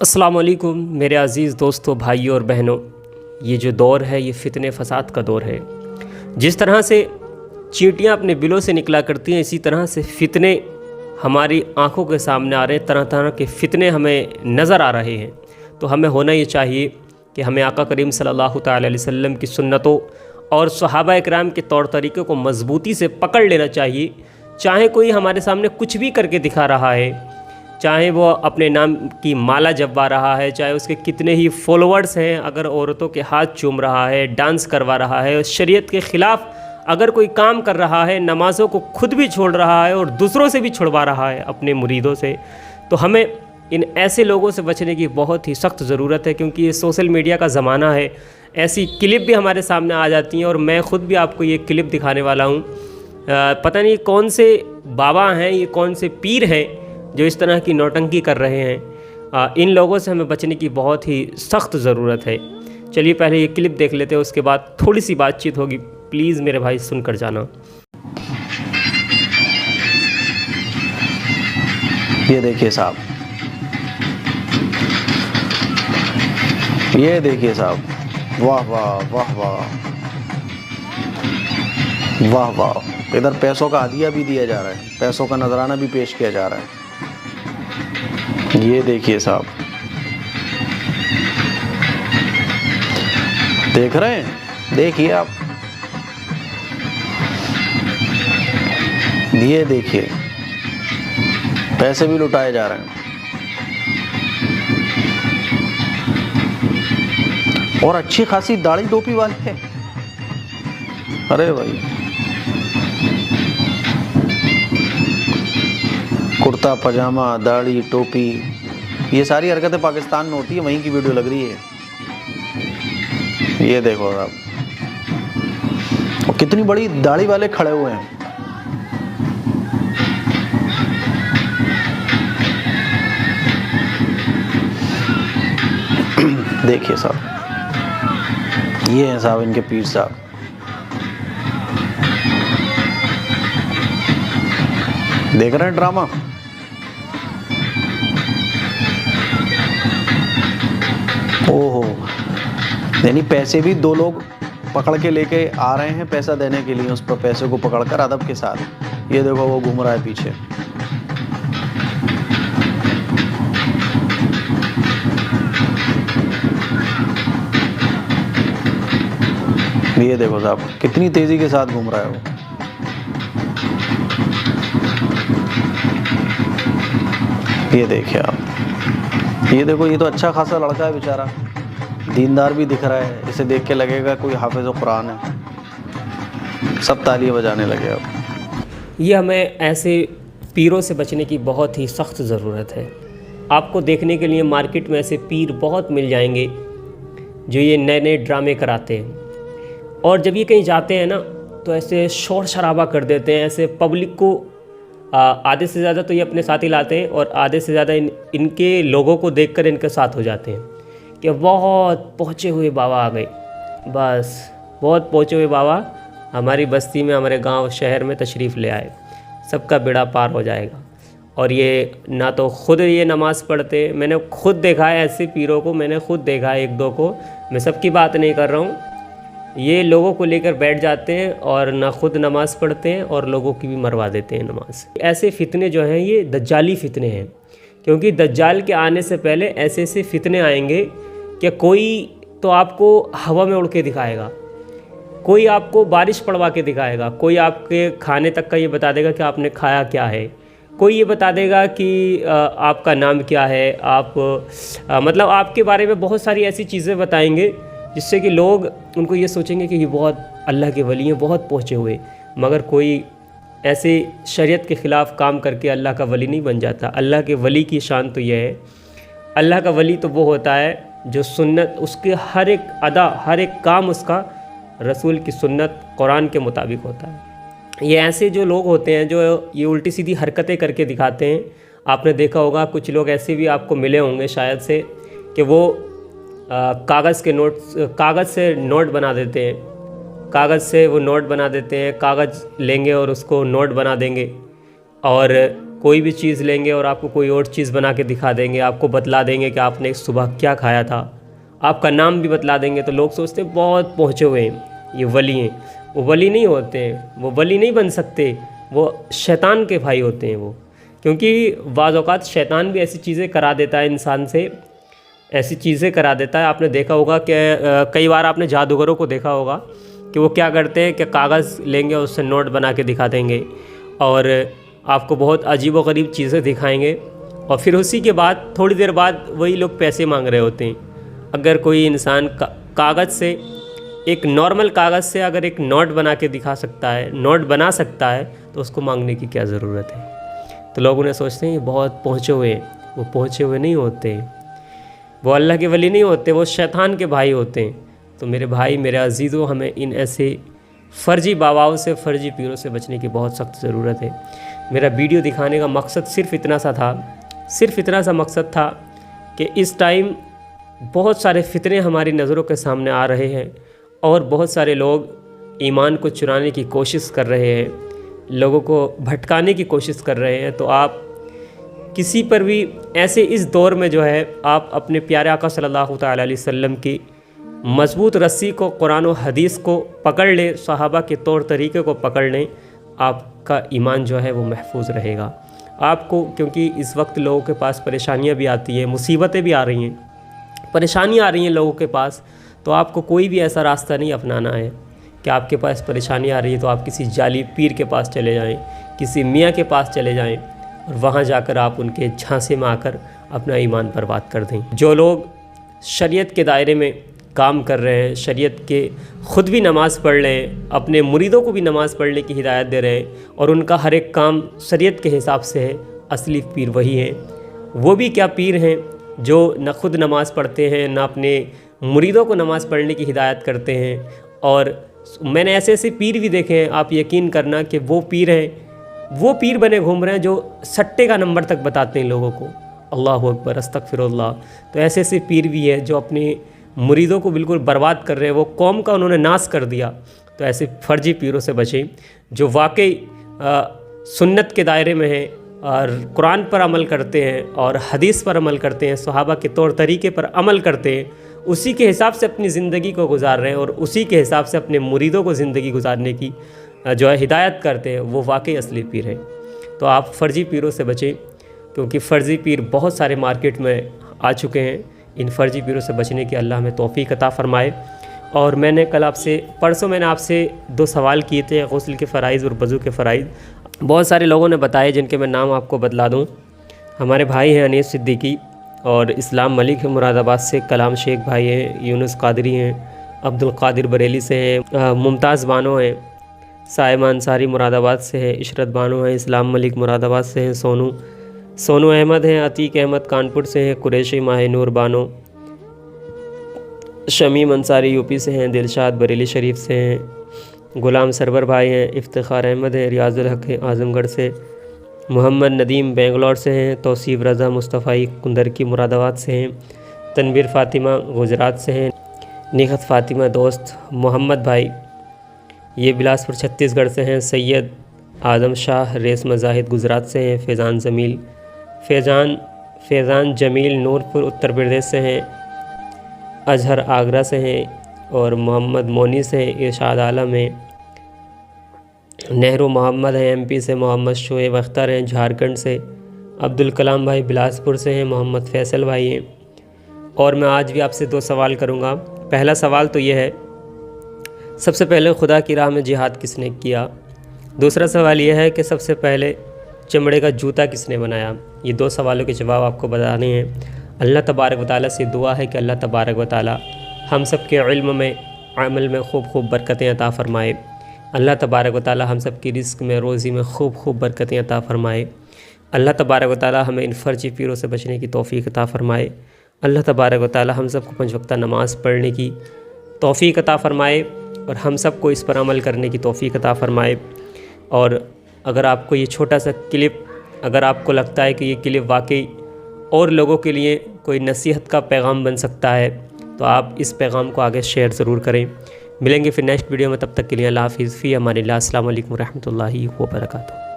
अस्सलाम वालेकुम मेरे अज़ीज़ दोस्तों, भाइयों और बहनों। ये जो दौर है ये फ़ितने फ़साद का दौर है। जिस तरह से चींटियाँ अपने बिलों से निकला करती हैं, इसी तरह से फ़ितने हमारी आँखों के सामने आ रहे हैं। तरह तरह के फ़ितने हमें नज़र आ रहे हैं। तो हमें होना ये चाहिए कि हमें आका करीम सल्लल्लाहु तआला अलैहि वसल्लम की सुन्नतों और सहाबा इकराम के तौर तरीक़ों को मज़बूती से पकड़ लेना चाहिए। चाहे कोई हमारे सामने कुछ भी करके दिखा रहा है, चाहे वो अपने नाम की माला जपवा रहा है, चाहे उसके कितने ही फॉलोअर्स हैं, अगर औरतों के हाथ चूम रहा है, डांस करवा रहा है, शरीयत के ख़िलाफ़ अगर कोई काम कर रहा है, नमाज़ों को खुद भी छोड़ रहा है और दूसरों से भी छुड़वा रहा है अपने मुरीदों से, तो हमें इन ऐसे लोगों से बचने की बहुत ही सख्त ज़रूरत है। क्योंकि ये सोशल मीडिया का ज़माना है। ऐसी क्लिप भी हमारे सामने आ जाती हैं और मैं ख़ुद भी आपको ये क्लिप दिखाने वाला हूँ। पता नहीं कौन से बाबा हैं, ये कौन से पीर हैं जो इस तरह की नौटंकी कर रहे हैं। इन लोगों से हमें बचने की बहुत ही सख्त ज़रूरत है। चलिए पहले ये क्लिप देख लेते हैं, उसके बाद थोड़ी सी बातचीत होगी। प्लीज़ मेरे भाई सुनकर जाना। ये देखिए साहब, ये देखिए साहब, वाह वाह वाह वाह वाह वाह। इधर पैसों का हदिया भी दिया जा रहा है, पैसों का नजराना भी पेश किया जा रहा है। ये देखिए साहब, देख रहे हैं, देखिए आप, ये देखिए पैसे भी लुटाए जा रहे हैं। और अच्छी खासी दाढ़ी टोपी वाले हैं। अरे भाई, कुर्ता पजामा, दाढ़ी टोपी, ये सारी हरकतें पाकिस्तान में होती है, वहीं की वीडियो लग रही है। ये देखो आप, और कितनी बड़ी दाढ़ी वाले खड़े हुए हैं। देखिए साहब, ये हैं साहब इनके पीर साहब। देख रहे हैं ड्रामा। ओहो, यानी पैसे भी दो लोग पकड़ के लेके आ रहे हैं पैसा देने के लिए, उस पर पैसे को पकड़कर अदब के साथ। ये देखो वो घूम रहा है पीछे। ये देखो साहब, कितनी तेजी के साथ घूम रहा है वो। ये देखिए आप, ये देखो, ये तो अच्छा खासा लड़का है बेचारा, दीनदार भी दिख रहा है। इसे देख के लगेगा कोई हाफिज़ कुरान है। सब तालियां बजाने लगे अब। ये हमें ऐसे पीरों से बचने की बहुत ही सख्त ज़रूरत है। आपको देखने के लिए मार्केट में ऐसे पीर बहुत मिल जाएंगे जो ये नए नए ड्रामे कराते हैं। और जब ये कहीं जाते हैं ना, तो ऐसे शोर शराबा कर देते हैं, ऐसे पब्लिक को आधे से ज़्यादा तो ये अपने साथ ही लाते हैं और आधे से ज़्यादा इनके लोगों को देखकर इनके साथ हो जाते हैं कि बहुत पहुँचे हुए बाबा आ गए, बस बहुत पहुँचे हुए बाबा हमारी बस्ती में, हमारे गांव शहर में तशरीफ़ ले आए, सबका बेड़ा पार हो जाएगा। और ये ना तो ख़ुद ये नमाज़ पढ़ते, मैंने खुद देखा है ऐसे पीरों को, मैंने खुद देखा है एक दो को, मैं सबकी बात नहीं कर रहा हूँ। ये लोगों को लेकर बैठ जाते हैं और ना खुद नमाज़ पढ़ते हैं और लोगों की भी मरवा देते हैं नमाज़। ऐसे फ़ितने जो हैं ये दज्जाली फ़ितने हैं। क्योंकि दज्जाल के आने से पहले ऐसे ऐसे फ़ितने आएंगे कि कोई तो आपको हवा में उड़ के दिखाएगा, कोई आपको बारिश पड़वा के दिखाएगा, कोई आपके खाने तक का ये बता देगा कि आपने खाया क्या है, कोई ये बता देगा कि आपका नाम क्या है, आप मतलब आपके बारे में बहुत सारी ऐसी चीज़ें बताएंगे जिससे कि लोग उनको ये सोचेंगे कि ये बहुत अल्लाह के वली हैं, बहुत पहुँचे हुए। मगर कोई ऐसे शरीयत के ख़िलाफ़ काम करके अल्लाह का वली नहीं बन जाता। अल्लाह के वली की शान तो यह है, अल्लाह का वली तो वो होता है जो सुन्नत, उसके हर एक अदा, हर एक काम उसका रसूल की सुन्नत कुरान के मुताबिक होता है। ये ऐसे जो लोग होते हैं जो ये उल्टी सीधी हरकतें करके दिखाते हैं। आपने देखा होगा कुछ लोग ऐसे भी आपको मिले होंगे शायद से कि वो कागज़ के नोट, कागज़ से नोट बना देते हैं, कागज़ से वो नोट बना देते हैं, कागज़ लेंगे और उसको नोट बना देंगे और कोई भी चीज़ लेंगे और आपको कोई और चीज़ बना के दिखा देंगे, आपको बतला देंगे कि आपने सुबह क्या खाया था, आपका नाम भी बतला देंगे। तो लोग सोचते हैं बहुत पहुँचे हुए हैं, ये वली हैं। वो वली नहीं होते हैं, वो वली नहीं बन सकते, वो शैतान के भाई होते हैं वो। क्योंकि बाज़ औक़ात शैतान भी ऐसी चीज़ें करा देता है इंसान से, ऐसी चीज़ें करा देता है। आपने देखा होगा कि कई बार आपने जादूगरों को देखा होगा कि वो क्या करते हैं कि कागज़ लेंगे, उससे नोट बना के दिखा देंगे और आपको बहुत अजीब व गरीब चीज़ें दिखाएंगे, और फिर उसी के बाद थोड़ी देर बाद वही लोग पैसे मांग रहे होते हैं। अगर कोई इंसान कागज़ से, एक नॉर्मल कागज़ से अगर एक नोट बना के दिखा सकता है, नोट बना सकता है, तो उसको मांगने की क्या ज़रूरत है। तो लोग उन्हें सोचते हैं ये बहुत पहुँचे हुए हैं। वो पहुँचे हुए नहीं होते, वो अल्लाह के वली नहीं होते, वो शैतान के भाई होते हैं। तो मेरे भाई, मेरे अजीज़ों, हमें इन ऐसे फ़र्जी बाबाओं से, फ़र्जी पीरों से बचने की बहुत सख्त ज़रूरत है। मेरा वीडियो दिखाने का मकसद सिर्फ़ इतना सा था, सिर्फ़ इतना सा मकसद था कि इस टाइम बहुत सारे फितने हमारी नज़रों के सामने आ रहे हैं और बहुत सारे लोग ईमान को चुराने की कोशिश कर रहे हैं, लोगों को भटकाने की कोशिश कर रहे हैं। तो आप किसी पर भी ऐसे इस दौर में जो है, आप अपने प्यारे आका सल्लल्लाहु तआला अलैहि वसल्लम की मज़बूत रस्सी को, कुरान और हदीस को पकड़ लें, सहाबा के तौर तरीक़े को पकड़ लें, आपका ईमान जो है वो महफूज रहेगा आपको। क्योंकि इस वक्त लोगों के पास परेशानियां भी आती हैं, मुसीबतें भी आ रही हैं, परेशानियां आ रही हैं लोगों के पास। तो आपको कोई भी ऐसा रास्ता नहीं अपनाना है कि आपके पास परेशानी आ रही है तो आप किसी जाली पीर के पास चले जाएं, किसी मियाँ के पास चले जाएं और वहाँ जाकर आप उनके झांसे में आकर अपना ईमान बर्बाद कर दें। जो लोग शरीयत के दायरे में काम कर रहे हैं, शरीयत के ख़ुद भी नमाज़ पढ़ रहे हैं, अपने मुरीदों को भी नमाज़ पढ़ने की हिदायत दे रहे हैं और उनका हर एक काम शरीयत के हिसाब से है, असली पीर वही हैं। वो भी क्या पीर हैं जो न खुद नमाज़ पढ़ते हैं, न अपने मुरीदों को नमाज़ पढ़ने की हिदायत करते हैं। और मैंने ऐसे ऐसे पीर भी देखे हैं, आप यकीन करना कि वो पीर हैं, वो पीर बने घूम रहे हैं जो सट्टे का नंबर तक बताते हैं लोगों को। अल्लाहु अकबर, अस्तगफिरुल्लाह। तो ऐसे ऐसे पीर भी हैं जो अपने मुरीदों को बिल्कुल बर्बाद कर रहे हैं, वो कौम का उन्होंने नाश कर दिया। तो ऐसे फ़र्जी पीरों से बचें जो वाकई सुन्नत के दायरे में हैं और कुरान पर अमल करते हैं और हदीस पर अमल करते हैं, सहाबा के तौर तरीक़े पर अमल करते हैं, उसी के हिसाब से अपनी ज़िंदगी को गुजार रहे हैं और उसी के हिसाब से अपने मुरीदों को ज़िंदगी गुजारने की जो है हिदायत करते हैं, वो वाकई असली पीर हैं। तो आप फ़र्जी पीरों से बचें, क्योंकि फ़र्जी पीर बहुत सारे मार्केट में आ चुके हैं। इन फ़र्जी पीरों से बचने की अल्लाह हमें तौफ़ीक़ अता फ़रमाए। और मैंने कल आपसे, परसों मैंने आपसे 2 सवाल किए थे, गुस्ल के फ़राइज़ और वज़ू के फ़राइज़। बहुत सारे लोगों ने बताए, जिनके मैं नाम आपको बतला दूँ। हमारे भाई हैं अनीस सिद्दीकी और इस्लाम मलिक है मुरादाबाद से, कलाम शेख भाई हैं, यूनुस कादरी हैं, अब्दुल कादिर बरेली से हैं, मुमताज़ बानो हैं, साइमा अंसारी मुरादाबाद से है, इशरत बानो हैं, इस्लाम मलिक मुरादाबाद से हैं, सोनू अहमद हैं, अतीक अहमद कानपुर से हैं, कुरैशी माहिनूर बानो, शमीम अंसारी यूपी से हैं, दिलशाद बरेली शरीफ से हैं, गुलाम सरवर भाई हैं, इफ्तिखार अहमद हैं, रियाजुल हक हैं आज़मगढ़ से, मोहम्मद नदीम बेंगलोर से हैं, तौसीफ़ रज़ा मुस्तफ़ाई कुंदरकी मुरादाबाद से हैं, तनवीर फ़ातिमा गुजरात से हैं, निखत फ़ातिमा दोस्त मोहम्मद भाई ये बिलासपुर छत्तीसगढ़ से हैं, सैयद आदम शाह रेस मज़ाहिद गुजरात से हैं, फैज़ान जमील नूरपुर उत्तर प्रदेश से हैं, अजहर आगरा से हैं और मोहम्मद मोनी से हैं, इरशाद आलम हैं, नेहरू मोहम्मद हैं एमपी से, मोहम्मद शोएब अख्तर हैं झारखंड से, अब्दुल कलाम भाई बिलासपुर से हैं, मोहम्मद फैसल भाई हैं। और मैं आज भी आपसे 2 सवाल करूँगा। पहला सवाल तो ये है, सबसे पहले खुदा की राह में जिहाद किसने किया। दूसरा सवाल यह है कि सबसे पहले चमड़े का जूता किसने बनाया। ये 2 सवालों के जवाब आपको बताने हैं। अल्लाह तबारक व तआला से दुआ है कि अल्लाह तबारक व तआला हम सब के इल्म में, अमल में खूब बरकतें अता फ़रमाए। अल्लाह तबारक व तआला हम सब की रिज़्क़ में, रोज़ी में खूब बरकतें अता फ़रमाए। अल्लाह तबारक व तआला हमें इन फ़र्जी पीरों से बचने की तौफ़ीक़ अता फ़रमाए। अल्लाह तबारक व तआला हम सब को 5 वक़्ता नमाज़ पढ़ने की तौफ़ीक़ अता फ़रमाए और हम सब को इस पर अमल करने की तौफ़ीक़ अता फ़रमाए। और अगर आपको ये छोटा सा क्लिप, अगर आपको लगता है कि ये क्लिप वाकई और लोगों के लिए कोई नसीहत का पैगाम बन सकता है, तो आप इस पैगाम को आगे शेयर ज़रूर करें। मिलेंगे फिर नेक्स्ट वीडियो में, तब तक के लिए अल्लाह हाफ़िज़। फ़ी अमानिल्लाह। अस्सलामु अलैकुम रहमतुल्लाहि व बरकातुहू।